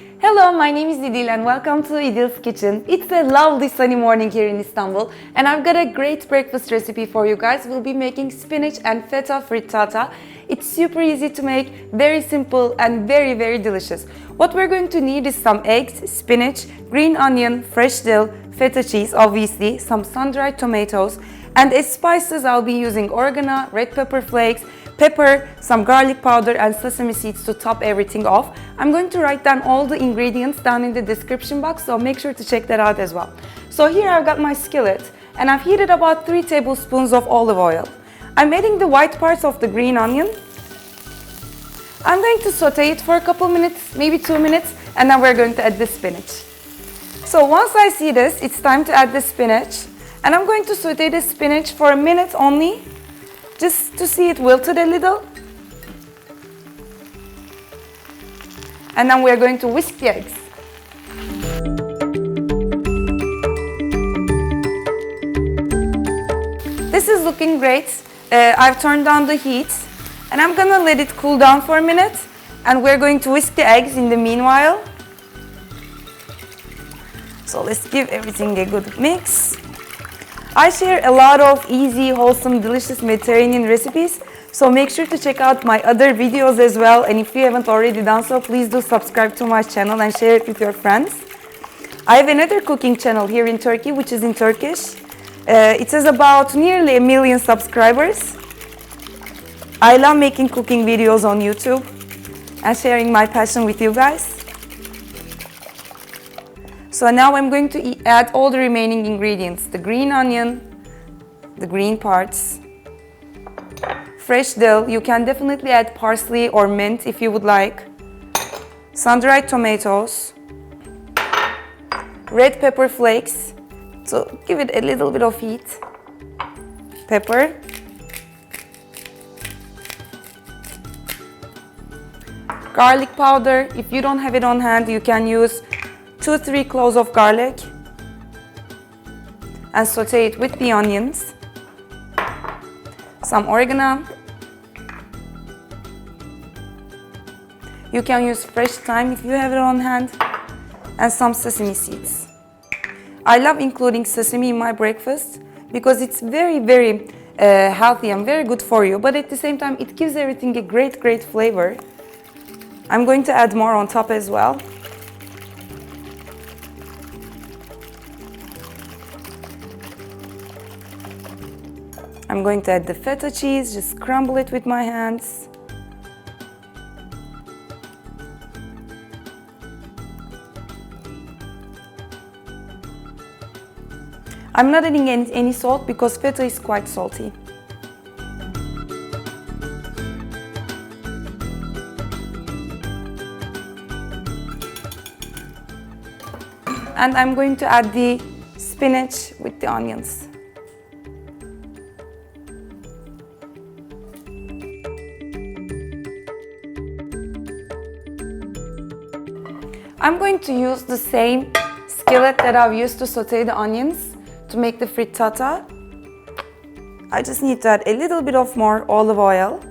Hello, my name is Idil and welcome to Idil's Kitchen. It's a lovely sunny morning here in Istanbul and I've got a great breakfast recipe for you guys. We'll be making spinach and feta frittata. It's super easy to make, very simple and very delicious. What we're going to need is some eggs, spinach, green onion, fresh dill, feta cheese obviously, some sun-dried tomatoes, and as spices I'll be using oregano, red pepper flakes, pepper, some garlic powder and sesame seeds to top everything off. I'm going to write down all the ingredients down in the description box, so make sure to check that out as well. So here I've got my skillet and I've heated about 3 tablespoons of olive oil. I'm adding the white parts of the green onion. I'm going to saute it for a couple minutes, maybe 2 minutes, and then we're going to add the spinach. So once I see this, it's time to add the spinach. And I'm going to saute the spinach for a minute only, just to see it wilted a little. And then we're going to whisk the eggs. This is looking great. I've turned down the heat and I'm gonna let it cool down for a minute, and we're going to whisk the eggs in the meanwhile. So let's give everything a good mix. I share a lot of easy, wholesome, delicious Mediterranean recipes, so make sure to check out my other videos as well, and if you haven't already done so, please do subscribe to my channel and share it with your friends. I have another cooking channel here in Turkey, which is in Turkish. It has about nearly 1 million subscribers. I love making cooking videos on YouTube and sharing my passion with you guys. So now I'm going to add all the remaining ingredients. The green onion, the green parts, fresh dill, you can definitely add parsley or mint if you would like, sun-dried tomatoes, red pepper flakes, so give it a little bit of heat, pepper, garlic powder. If you don't have it on hand, you can use 2-3 cloves of garlic and saute it with the onions, some oregano. You can use fresh thyme if you have it on hand, and some sesame seeds. I love including sesame in my breakfast because it's very healthy and very good for you, but at the same time it gives everything a great flavor. I'm going to add more on top as well. I'm going to add the feta cheese, just crumble it with my hands. I'm not adding any salt because feta is quite salty. And I'm going to add the spinach with the onions. I'm going to use the same skillet that I've used to saute the onions to make the frittata. I just need to add a little bit of more olive oil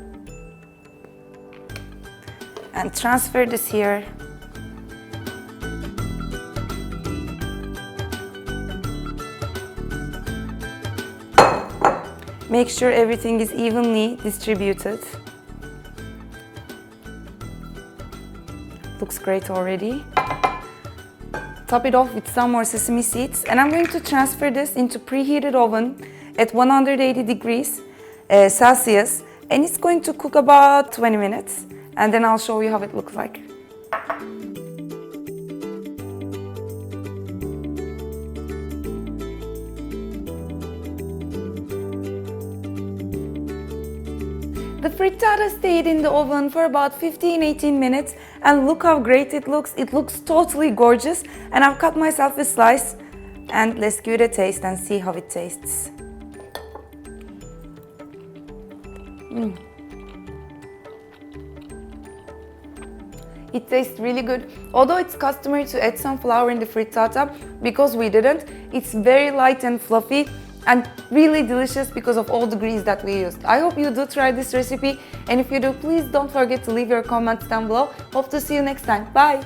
and transfer this here. Make sure everything is evenly distributed. Looks great already. Top it off with some more sesame seeds, and I'm going to transfer this into preheated oven at 180 degrees Celsius, and it's going to cook about 20 minutes, and then I'll show you how it looks like. The frittata stayed in the oven for about 15-18 minutes, and look how great it looks. It looks totally gorgeous, and I've cut myself a slice, and let's give it a taste and see how it tastes. It tastes really good. Although it's customary to add some flour in the frittata, because we didn't, it's very light and fluffy and really delicious because of all the grease that we used. I hope you do try this recipe, and if you do, please don't forget to leave your comments down below. Hope to see you next time. Bye!